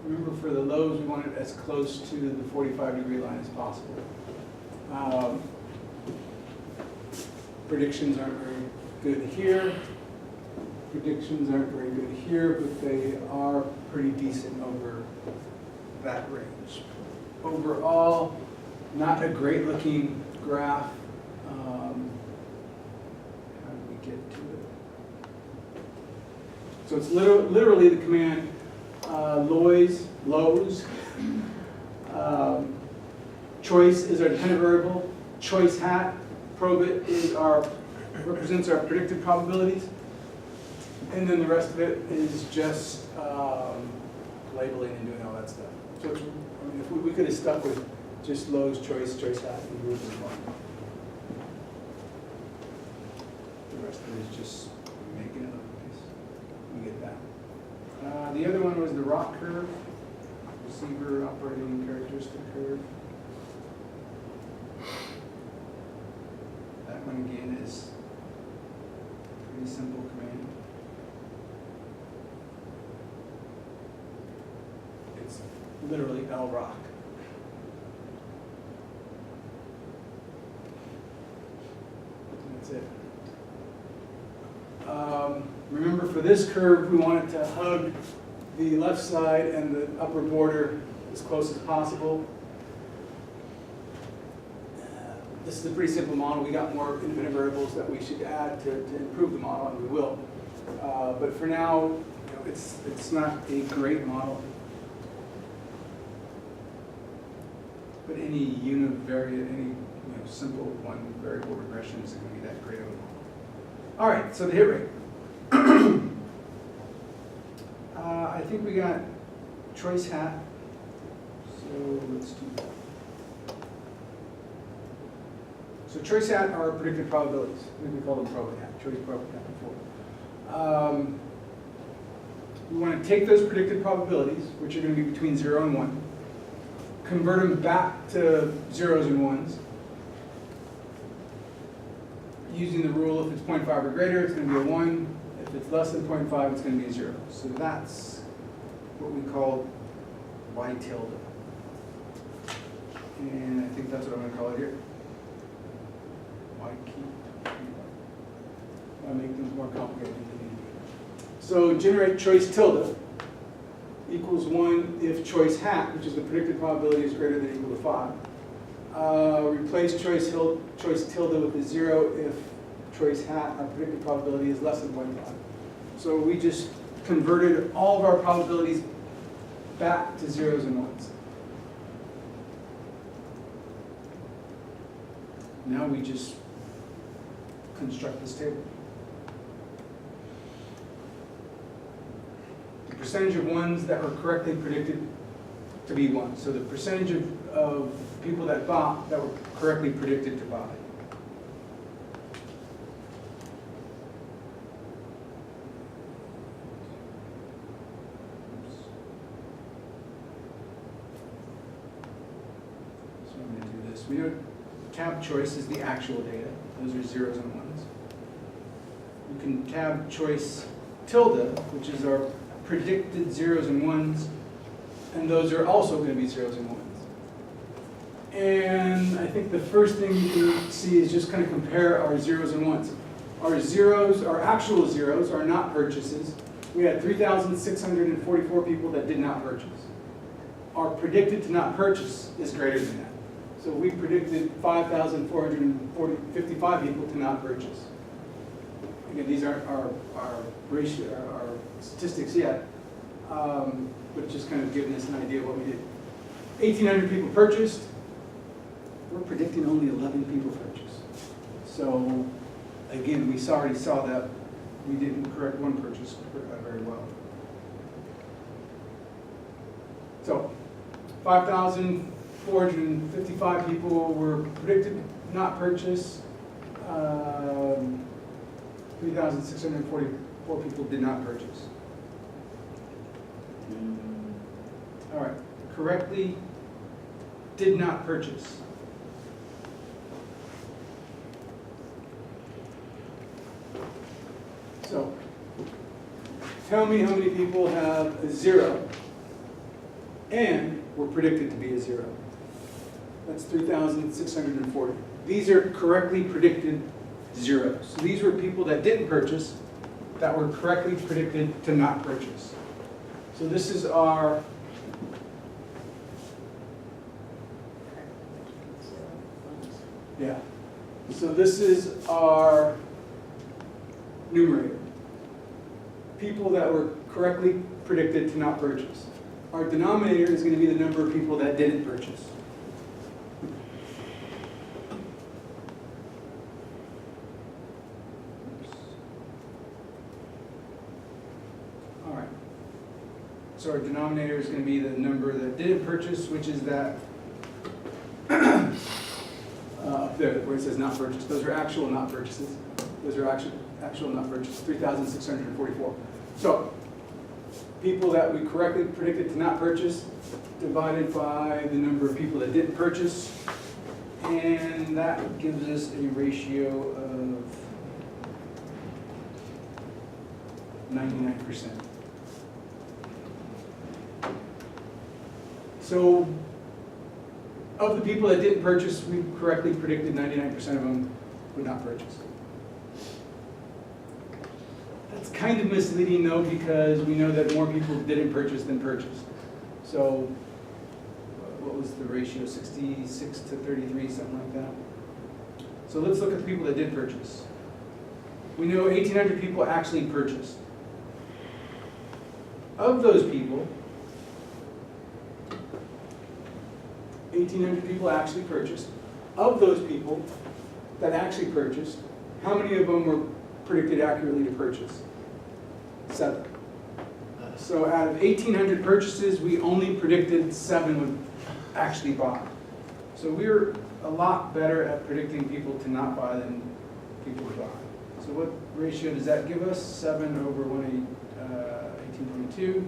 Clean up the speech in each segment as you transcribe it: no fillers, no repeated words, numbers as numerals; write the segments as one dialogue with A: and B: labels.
A: Remember, for the lows, we want it as close to the 45-degree line as possible. Predictions aren't very good here. Predictions aren't very good here, but they are pretty decent over that range. Overall, not a great looking graph. How do we get to it? So it's literally the command lows. Choice is our dependent variable. Choice hat, probit is represents our predicted probabilities. And then the rest of it is just labeling and doing all that stuff. So it's, I mean, if we could have stuck with just lows, choice hat, and group as well. The rest of it is just making it look nice. We get that. The other one was the ROC curve, receiver operating characteristic curve. That one again is a pretty simple command. It's literally LROC. That's it. Remember, for this curve, we want it to hug the left side and the upper border as close as possible. This is a pretty simple model. We got more independent variables that we should add to improve the model, and we will. But for now, it's not a great model. But any univariate, any simple one variable regression isn't going to be that great of a model. All right, so the hit rate. I think we got choice hat. So let's do that. So choice hat are predicted probabilities. I think we call them probability hat. Choice probability hat before. We want to take those predicted probabilities, which are going to be between 0 and 1, convert them back to zeros and ones. Using the rule, if it's 0.5 or greater, it's going to be a 1. If it's less than 0.5, it's going to be a 0. So that's what we call y tilde. And I think that's what I'm going to call it here. Y key. I'll make things more complicated. So generate choice tilde equals 1 if choice hat, which is the predicted probability, is greater than or equal to 5. Replace choice tilde with a 0 if choice hat, our predicted probability, is less than 0.5. So we just converted all of our probabilities back to zeros and ones. Now we just construct this table. The percentage of ones that were correctly predicted to be 1. So the percentage of people that bought that were correctly predicted to buy. So I'm going to do this. We know tab choice is the actual data. Those are zeros and ones. We can tab choice tilde, which is our predicted zeros and ones, and those are also going to be zeros and ones. And I think the first thing you can see is just kind of compare our zeros and ones. Our zeros, our actual zeros, are not purchases. We had 3,644 people that did not purchase. Our predicted to not purchase is greater than that. So we predicted 5,455 people to not purchase. Again, these aren't our ratio, our statistics yet, but just kind of giving us an idea of what we did. 1,800 people purchased. We're predicting only 11 people purchased. So again, we already saw that we didn't correct one purchase very well. So 5,455 people were predicted not purchase. 3,644 people did not purchase. All right, correctly did not purchase. So, tell me how many people have a 0 and were predicted to be a 0. That's 3,640. These are correctly predicted zeros. So these were people that didn't purchase, that were correctly predicted to not purchase. So this is our So this is our numerator. People that were correctly predicted to not purchase. Our denominator is going to be the number of people that didn't purchase. All right. So our denominator is going to be the number that didn't purchase, which is that up there where it says not purchased. Those are actual not purchases. Those are actual not purchases, 3,644. So people that we correctly predicted to not purchase divided by the number of people that didn't purchase, and that gives us a ratio of 99%. So of the people that didn't purchase, we correctly predicted 99% of them would not purchase. That's kind of misleading though, because we know that more people didn't purchase than purchased. So what was the ratio, 66 to 33, something like that? So let's look at the people that did purchase. We know 1,800 people actually purchased. Of those people, 1,800 people actually purchased. Of those people that actually purchased, how many of them were predicted accurately to purchase? 7. So out of 1,800 purchases, we only predicted 7 would actually buy. So we're a lot better at predicting people to not buy than people to buy. So what ratio does that give us? 7 over 18.2.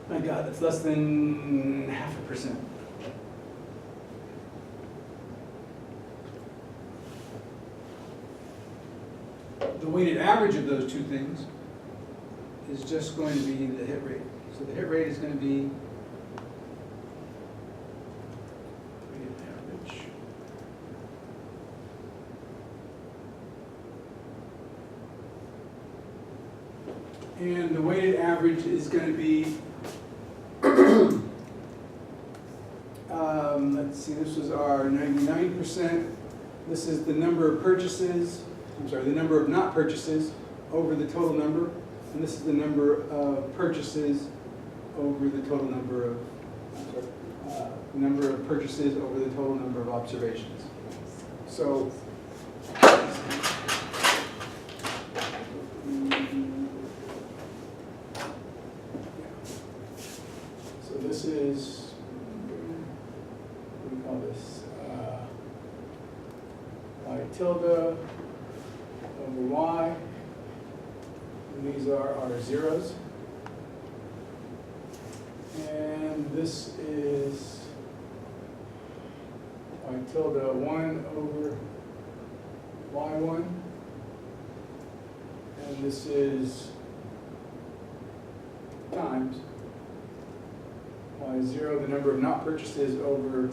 A: My God, that's less than 0.5%. The weighted average of those two things is just going to be the hit rate. So the hit rate is going to be weighted average. And the weighted average is going to be, let's see, this was our 99%. This is the number of purchases. The number of not purchases over the total number, and this is the number of purchases over the total number of, the number of purchases over the total number of observations. So, so this is, what do we call this? Y tilde over y, and these are our zeros. And this is y tilde 1 over y1, and this is times y0, the number of not purchases over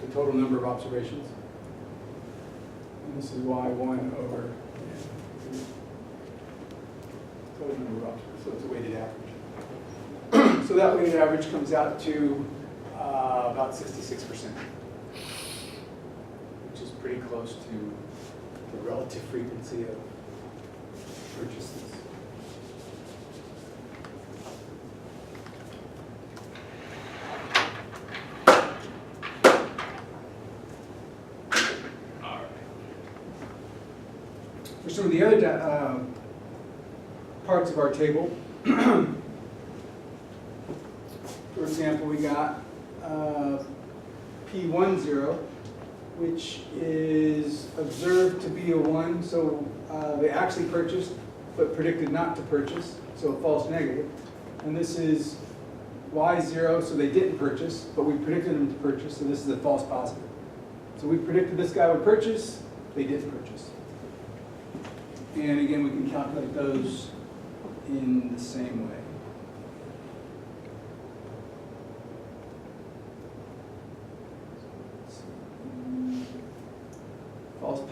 A: the total number of observations. And this is y1 over total number of observations, so it's a weighted average. So that weighted average comes out to about 66%, which is pretty close to the relative frequency of purchases. For some of the other parts of our table, for example, we got P10, which is observed to be a 1, so they actually purchased, but predicted not to purchase, so a false negative. And this is Y0, so they didn't purchase, but we predicted them to purchase, so this is a false positive. So we predicted this guy would purchase, they didn't purchase. And again, we can calculate those in the same way.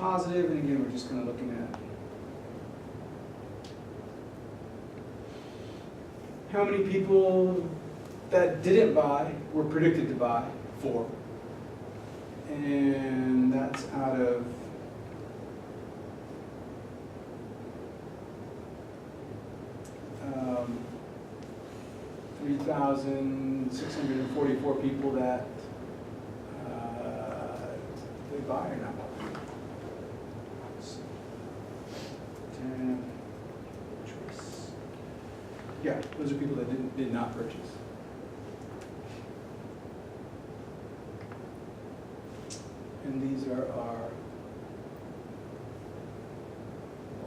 A: positive, and again, we're just kind of looking at how many people that didn't buy were predicted to buy for. And that's out of um, 3,644 people that they buy or not buy. 10 choice. Yeah, those are people that did not purchase. And these are our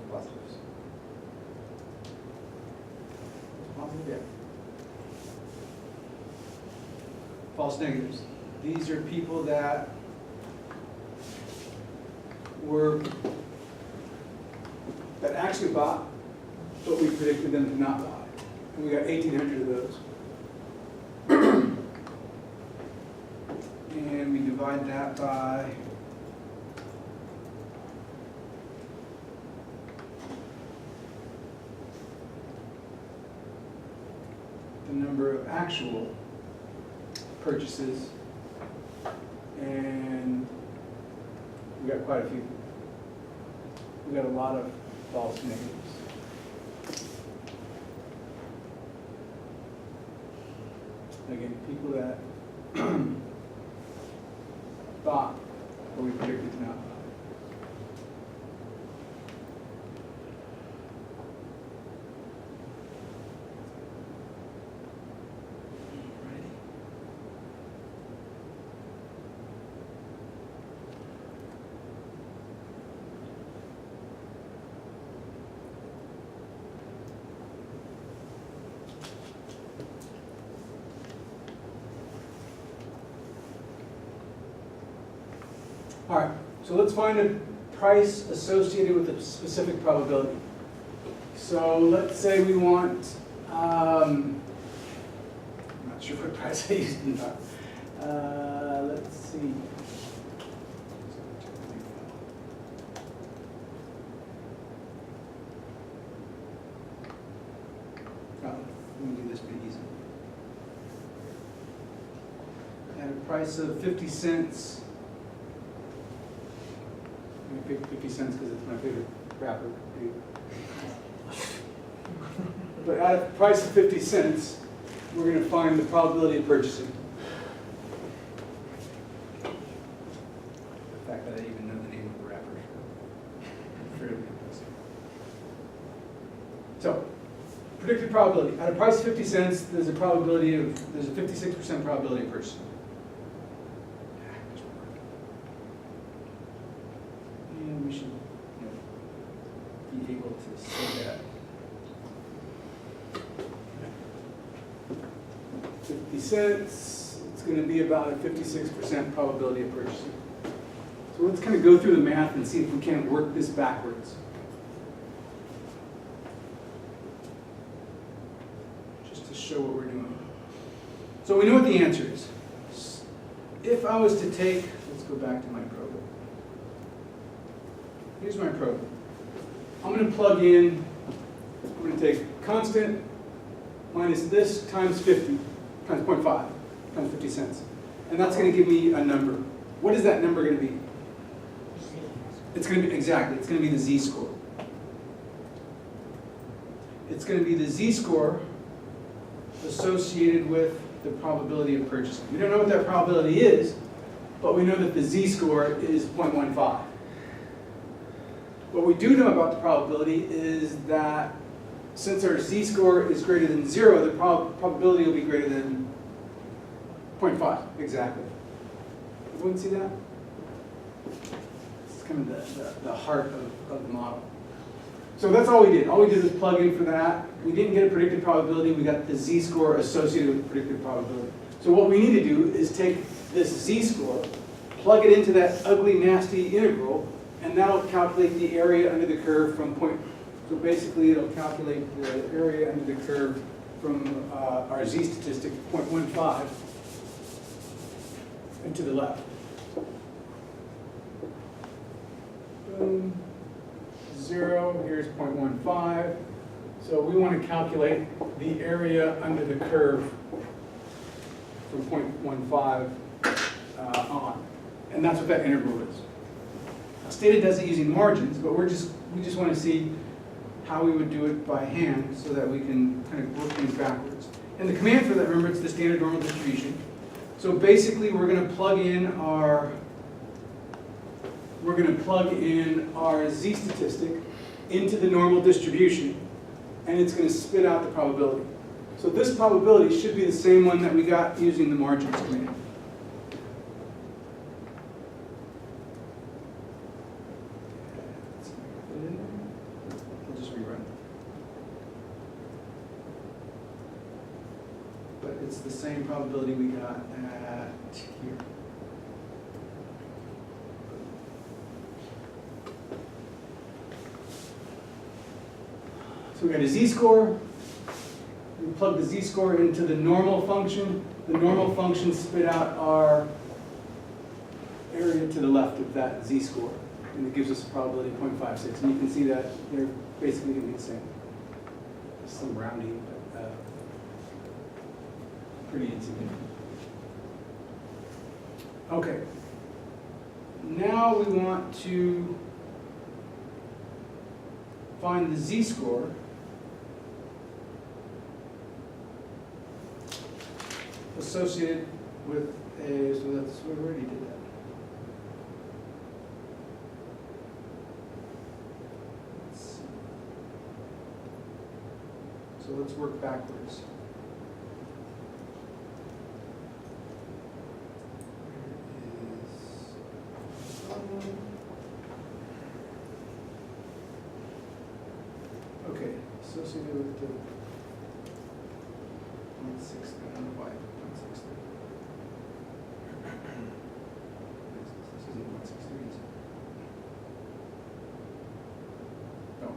A: positives. Positive, yeah. False negatives. These are people that actually bought, but we predicted them to not buy. And we got 1,800 of those. And we divide that by the number of actual purchases, and we got quite a few. We got a lot of false negatives. Again, people that thought, but we predicted to not buy. All right, so let's find a price associated with a specific probability. So let's say we want, I'm not sure what price I used in that. Let's see. Oh, let me do this pretty easy. At a price of 50 cents, 50 cents because it's my favorite wrapper. But at a price of 50 cents, we're going to find the probability of purchasing. The fact that I even know the name of the wrapper is fairly impressive. So, predicted probability. At a price of 50 cents, there's a 56% probability of purchasing. We should be able to say that. 50 cents, it's going to be about a 56% probability of purchasing. So let's kind of go through the math and see if we can't work this backwards. Just to show what we're doing. So we know what the answer is. If I was to take, let's go back to my program. Here's my program. I'm going to plug in, I'm going to take constant minus this times 50, times 0.5, times 50 cents. And that's going to give me a number. What is that number going to be? It's going to be, exactly, it's going to be the z-score. It's going to be the z-score associated with the probability of purchasing. We don't know what that probability is, but we know that the z-score is 0.15. What we do know about the probability is that since our z-score is greater than 0, the probability will be greater than 0.5, exactly. Everyone see that? It's kind of the heart of the model. So that's all we did. All we did was plug in for that. We didn't get a predicted probability. We got the z-score associated with the predicted probability. So what we need to do is take this z-score, plug it into that ugly, nasty integral, and that'll calculate the area under the curve from point. So basically, it'll calculate the area under the curve from our z statistic, 0.15, and to the left. 0, here's 0.15. So we want to calculate the area under the curve from 0.15 on. And that's what that integral is. Stata does it using margins, but we just want to see how we would do it by hand so that we can kind of work things backwards. And the command for that, remember, it's the standard normal distribution. So basically we're going to plug in our z statistic into the normal distribution, and it's going to spit out the probability. So this probability should be the same one that we got using the margins command. I'll just rerun it. But it's the same probability we got at here. So we got a z-score. We plug the z-score into the normal function. The normal function spit out our area to the left of that z-score. And it gives us a probability of 0.56. And you can see that they're basically going to be the same. There's some rounding, but pretty insignificant. Okay. Now we want to find the z-score associated with a, so that's, we already did that. Let's see. So let's work backwards. Okay, associated with the 0.6, I don't know why 0.63. This isn't 0.63, is it? No,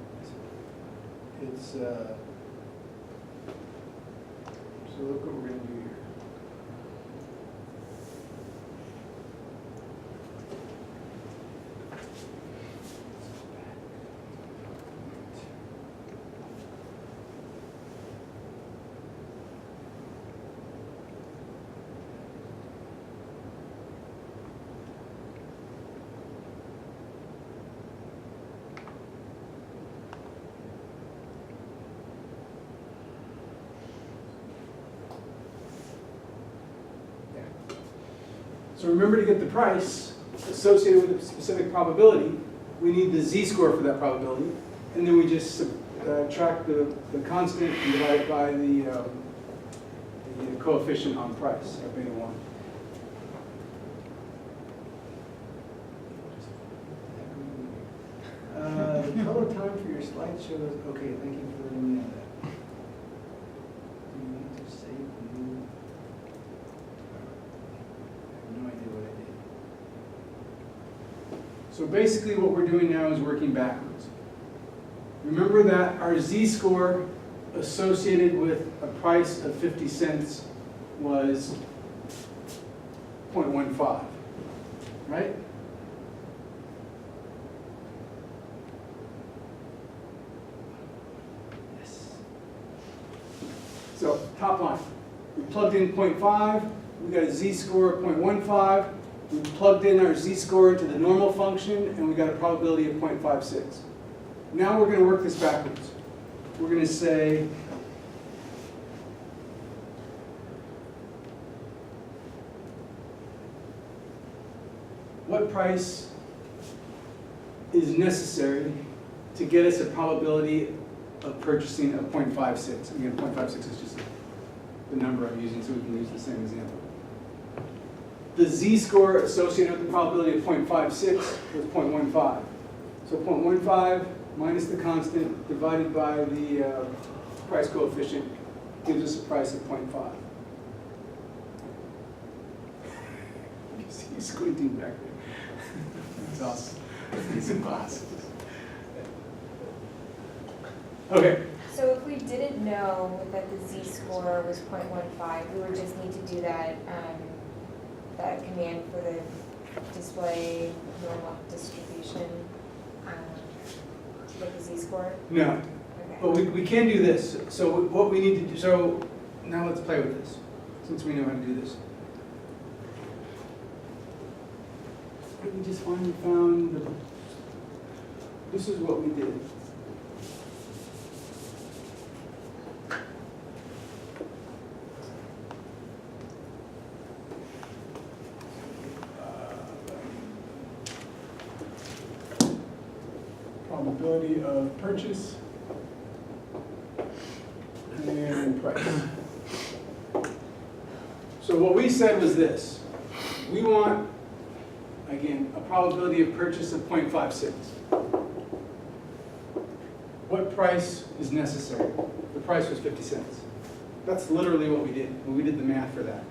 A: it's so look what we're going to do here. So remember, to get the price associated with a specific probability, we need the z-score for that probability, and then we just subtract the constant and divide it by the coefficient on price of beta 1. The total time for your slideshow is okay. Thank you for letting me know that. Do you need to save the new? No idea what I did. So basically what we're doing now is working backwards. Remember that our z-score associated with a price of 50 cents was 0.15, right? Yes. So top line, we plugged in 0.5. We got a z-score of 0.15. We plugged in our z-score into the normal function, and we got a probability of 0.56. Now we're going to work this backwards. We're going to say what price is necessary to get us a probability of purchasing of 0.56. Again, 0.56 is just the number I'm using, so we can use the same example. The z-score associated with the probability of 0.56 was 0.15. So 0.15 minus the constant divided by the price coefficient gives us a price of 0.5. You see he's squinting back there. That's awesome. He's in glasses. Okay.
B: So if we didn't know that the z-score was 0.15, we would just need to do that that command for the display normal distribution to get the z-score?
A: No,
B: Okay.
A: but we can do this. So what we need to do, so now let's play with this, since we know how to do this. We just finally found the, this is what we did. Probability of purchase and price. So what we said was this. We want, again, a probability of purchase of 0.56. What price is necessary? The price was 50 cents. That's literally what we did when we did the math for that.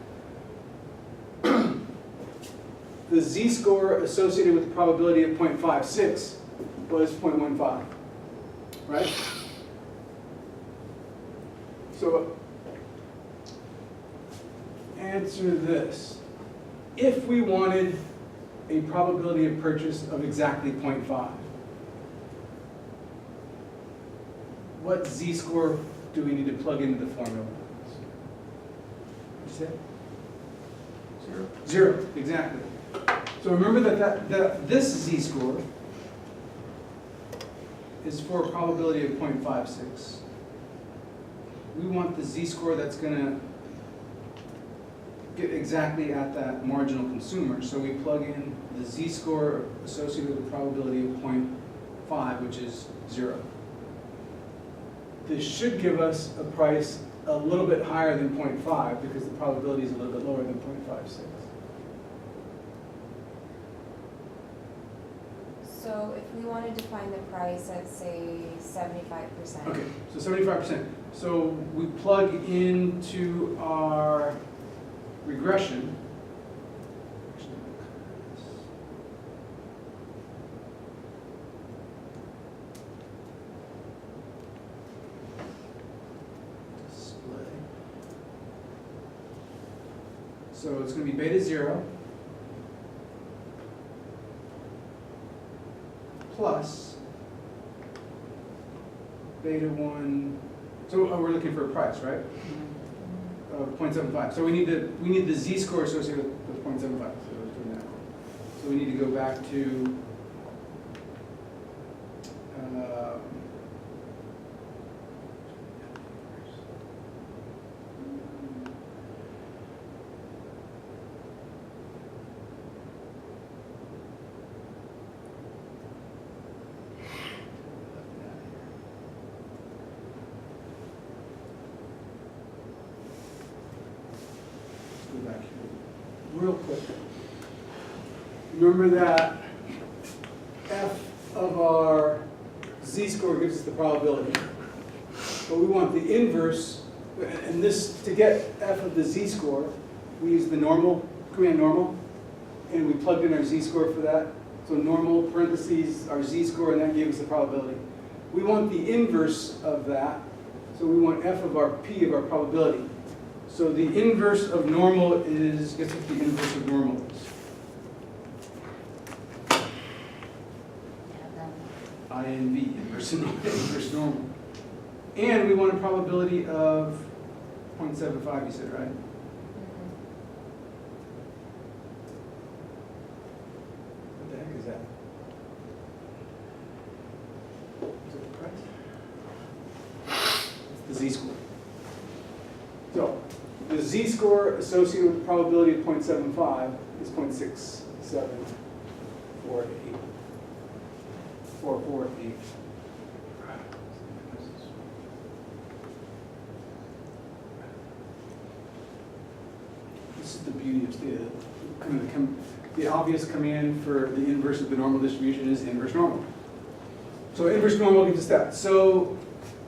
A: The z-score associated with the probability of 0.56 was 0.15, right? So answer this. If we wanted a probability of purchase of exactly 0.5, what z-score do we need to plug into the formula? What'd you say? 0. 0, exactly. So remember that this z-score is for a probability of 0.56. We want the z-score that's going to get exactly at that marginal consumer. So we plug in the z-score associated with the probability of 0.5, which is 0. This should give us a price a little bit higher than 0.5 because the probability is a little bit lower than 0.56.
B: So if we wanted to find the price at, say, 75%.
A: Okay, so 75%. So we plug into our regression. Display. So it's going to be beta 0 plus beta 1. So we're looking for a price, right? 0.75. So we need the z-score associated with 0.75. So let's do that. So we need to go back to go back here real quick. Remember that f of our z-score gives us the probability. But we want the inverse, and this, to get f of the z-score, we use the normal, command normal, and we plugged in our z-score for that. So normal, parentheses, our z-score, and that gave us the probability. We want the inverse of that, so we want f of our p of our probability. So the inverse of normal is, guess what the inverse of normal is? INV, inverse normal. And we want a probability of 0.75, you said, right? What the heck is that? Is it the price? It's the z-score. So the z-score associated with the probability of 0.75 is 0.6748. 448. This is the beauty of the obvious command for the inverse of the normal distribution is inverse normal. So inverse normal gives us that. So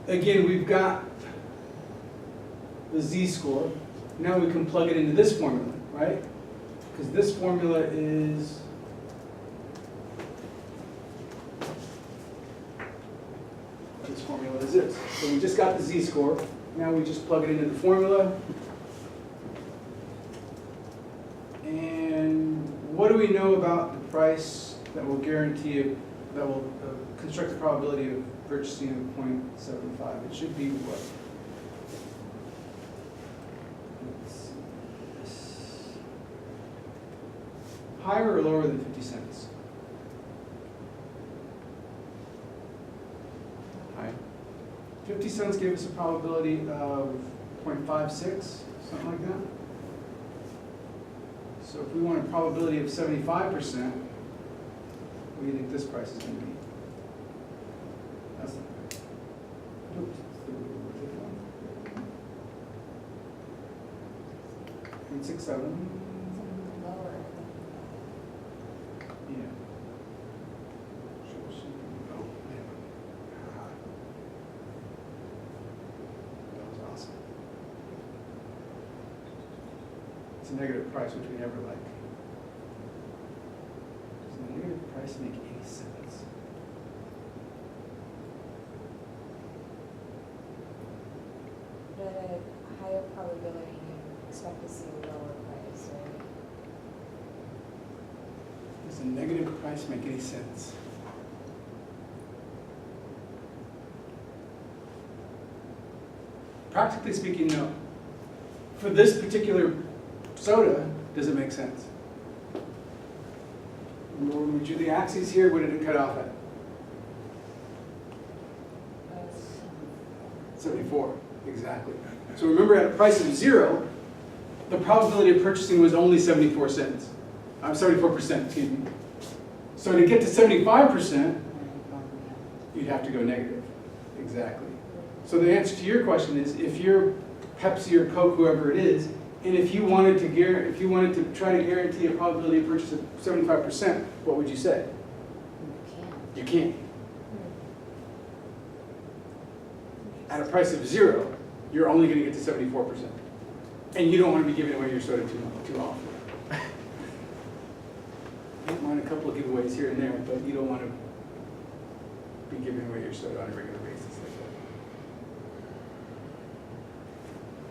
A: again, we've got the z-score. Now we can plug it into this formula, right? Because this formula is this formula is this. So we just got the z-score. Now we just plug it into the formula. And what do we know about the price that will guarantee that will construct the probability of purchasing of 0.75. It should be what? Let's see, this. Higher or lower than 50 cents? High. 50 cents gave us a probability of 0.56, something like that. So if we want a probability of 75%, what do you think this price is going to be? That's not good. Oops, it's 0.67.
B: Lower.
A: Yeah. Show something. Oh, man. Ah. That was awesome. It's a negative price, which we never like. Does a negative price make any sense?
B: But at a higher probability, you expect to see a lower price, right?
A: Does a negative price make any sense? Practically speaking, no. For this particular soda, does it make sense? When we drew the axes here, what did it cut off at? 74, exactly. So remember, at a price of 0, the probability of purchasing was only 74 cents. 74%, excuse me. So to get to 75%, you'd have to go negative. Exactly. So the answer to your question is, if you're Pepsi or Coke, whoever it is, and if you wanted to try to guarantee a probability of purchase of 75%, what would you say? You can't. At a price of 0, you're only going to get to 74%. And you don't want to be giving away your soda too often. You don't mind a couple of giveaways here and there, but you don't want to be giving away your soda on a regular basis like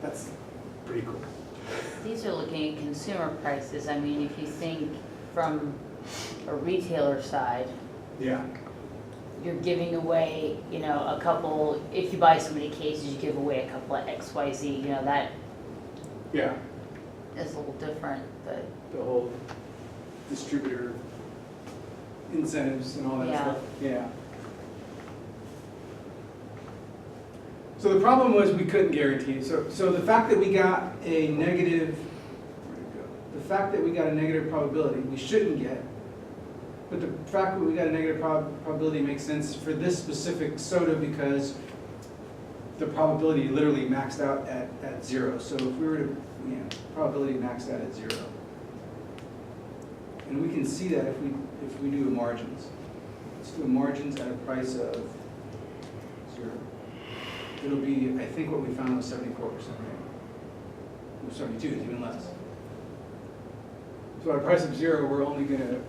A: that. That's pretty cool.
C: These are looking at consumer prices. I mean, if you think from a retailer side,
A: Yeah.
C: you're giving away, you know, a couple, if you buy so many cases, you give away a couple of XYZ, you know, that
A: Yeah.
C: is a little different, but
A: The whole distributor incentives and all that
C: Yeah.
A: stuff. Yeah. So the problem was we couldn't guarantee it. So the fact that we got a negative, where'd it go? The fact that we got a negative probability, we shouldn't get. But the fact that we got a negative probability makes sense for this specific soda because the probability literally maxed out at 0. So if we were to, probability maxed out at 0. And we can see that if we do a margins. Let's do a margins at a price of 0. It'll be, I think what we found was 74%, right? Or 72 is even less. So at a price of 0, we're only going to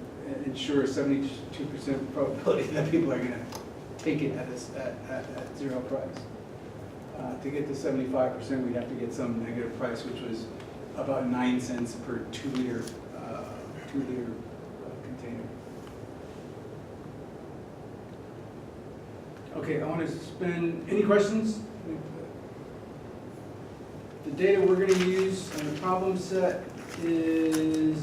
A: ensure 72% probability that people are going to take it at 0 price. To get to 75%, we'd have to get some negative price, which was about 9 cents per 2-liter container. Okay, I want to spend, any questions? The data we're going to use on the problem set is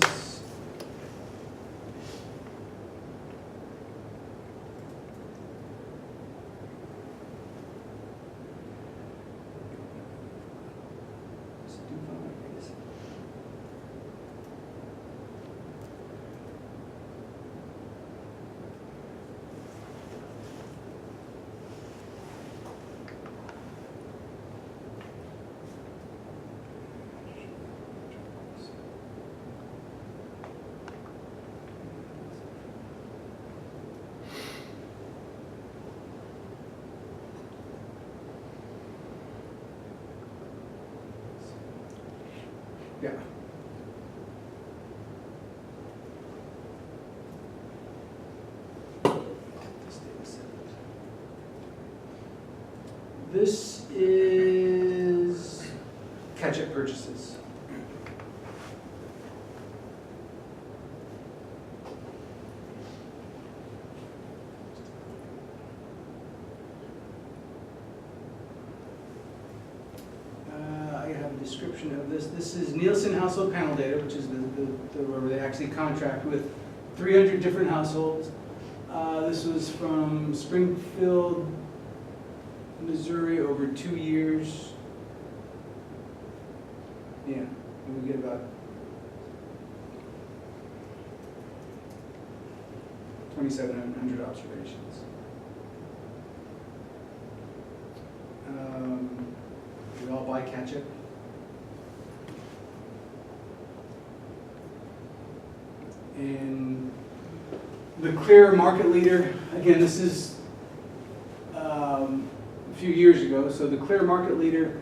A: yeah. This is catch-up purchases. description of this. This is Nielsen household panel data, which is where they actually contract with 300 different households. This was from Springfield, Missouri, over 2 years. Yeah, and we get about 2,700 observations. We all buy ketchup. And the clear market leader, again, this is a few years ago, so the clear market leader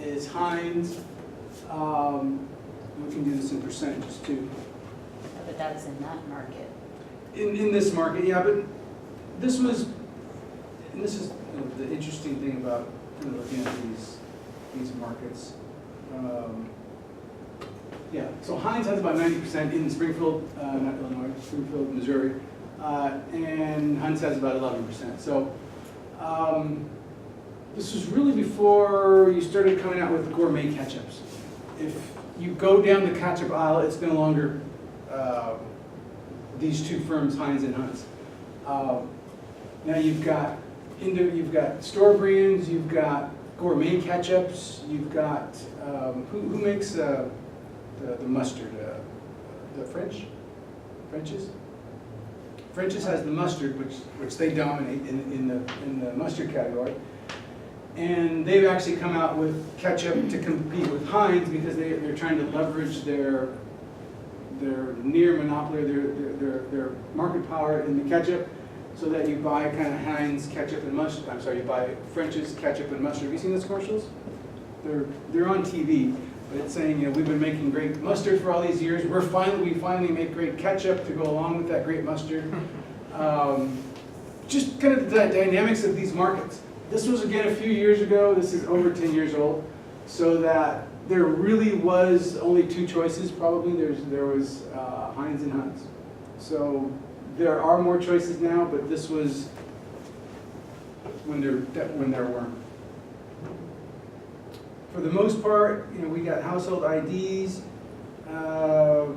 A: is Heinz. We can do this in percentages too.
C: But that's in that market.
A: In this market, yeah, but this was, and this is the interesting thing about kind of looking at these markets. Yeah, so Heinz has about 90% in Springfield, not Illinois, Springfield, Missouri, and Heinz has about 11%. So this was really before you started coming out with gourmet ketchups. If you go down the ketchup aisle, it's no longer these two firms, Heinz and Hunt's. Now you've got store brands, you've got gourmet ketchups, you've got who makes the mustard? The French's. French's has the mustard, which they dominate in the mustard category. And they've actually come out with ketchup to compete with Heinz because they're trying to leverage their near monopoly, their market power in the ketchup, so that you buy kind of Heinz ketchup and mustard. I'm sorry, you buy French's ketchup and mustard. Have you seen those commercials? They're on TV, but it's saying, you know, we've been making great mustard for all these years. We finally make great ketchup to go along with that great mustard. Just kind of the dynamics of these markets. This was, again, a few years ago. This is over 10 years old. So that there really was only two choices, probably. There was Heinz and Hunt's. So there are more choices now, but this was when there weren't. For the most part, you know, we got household IDs. We're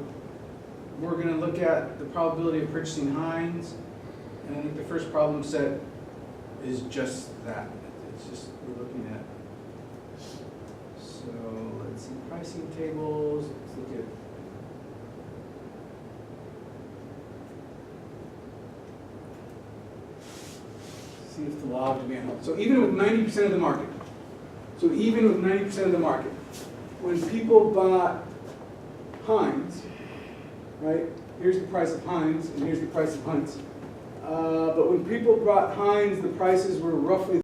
A: going to look at the probability of purchasing Heinz. And I think the first problem set is just that. It's just we're looking at. So let's see pricing tables. Let's look at. See if the law of demand holds. So even with 90% of the market. So even with 90% of the market, when people bought Heinz, right? Here's the price of Heinz, and here's the price of Hunt's. But when people bought Heinz, the prices were roughly